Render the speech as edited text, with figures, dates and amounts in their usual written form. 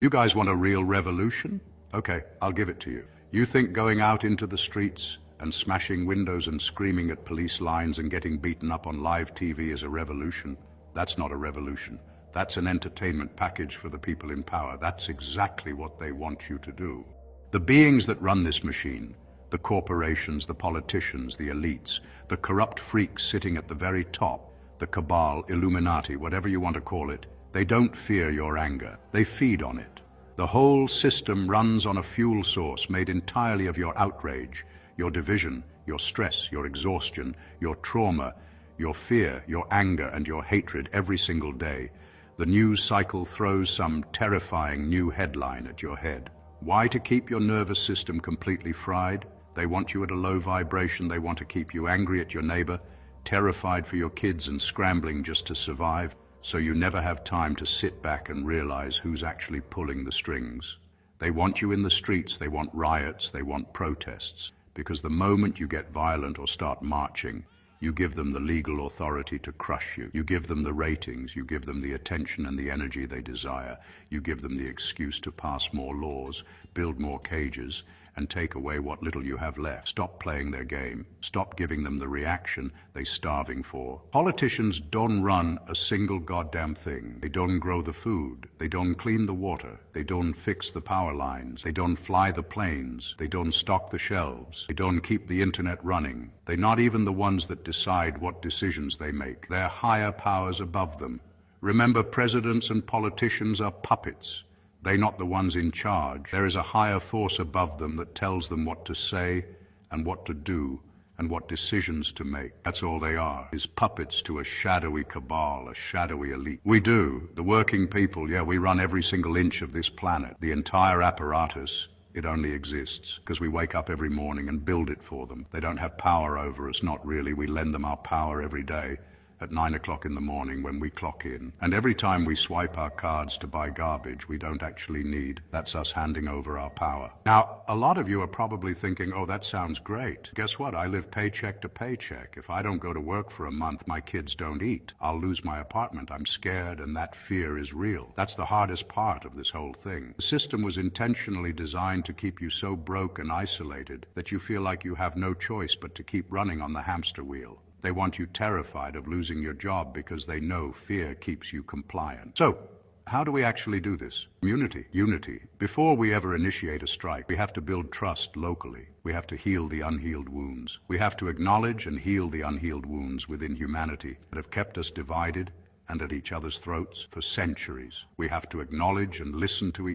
You guys want a real revolution? Okay, I'll give it to you. You think going out into the streets and smashing windows and screaming at police lines and getting beaten up on live TV is a revolution? That's not a revolution. That's an entertainment package for the people in power. That's exactly what they want you to do. The beings that run this machine, the corporations, the politicians, the elites, the corrupt freaks sitting at the very top, the cabal, Illuminati, whatever you want to call it, they don't fear your anger. They feed on it. The whole system runs on a fuel source made entirely of your outrage, your division, your stress, your exhaustion, your trauma, your fear, your anger, and your hatred every single day. The news cycle throws some terrifying new headline at your head. Why? To keep your nervous system completely fried. They want you at a low vibration. They want to keep you angry at your neighbor, terrified for your kids and scrambling just to survive, so you never have time to sit back and realize who's actually pulling the strings. They want you in the streets. They want riots. They want protests. Because the moment you get violent or start marching, you give them the legal authority to crush you. You give them the ratings. You give them the attention and the energy they desire. You give them the excuse to pass more laws, build more cages, and take away what little you have left. Stop playing their game. Stop giving them the reaction they're starving for. Politicians don't run a single goddamn thing. They don't grow the food. They don't clean the water. They don't fix the power lines. They don't fly the planes. They don't stock the shelves. They don't keep the internet running. They're not even the ones that decide what decisions they make. They're higher powers above them. Remember, presidents and politicians are puppets. They're not the ones in charge. There is a higher force above them that tells them what to say and what to do and what decisions to make. That's all they are, is puppets to a shadowy cabal, a shadowy elite. We do, the working people, yeah, we run every single inch of this planet. The entire apparatus, it only exists because we wake up every morning and build it for them. They don't have power over us, not really. We lend them our power every day at 9 o'clock in the morning when we clock in. And every time we swipe our cards to buy garbage we don't actually need, that's us handing over our power. Now, a lot of you are probably thinking, oh, that sounds great. Guess what? I live paycheck to paycheck. If I don't go to work for a month, my kids don't eat. I'll lose my apartment. I'm scared, and that fear is real. That's the hardest part of this whole thing. The system was intentionally designed to keep you so broke and isolated that you feel like you have no choice but to keep running on the hamster wheel. They want you terrified of losing your job because they know fear keeps you compliant. So, how do we actually do this? Unity. Before we ever initiate a strike, we have to build trust locally. We have to heal the unhealed wounds. We have to acknowledge and heal the unhealed wounds within humanity that have kept us divided and at each other's throats for centuries. We have to acknowledge and listen to each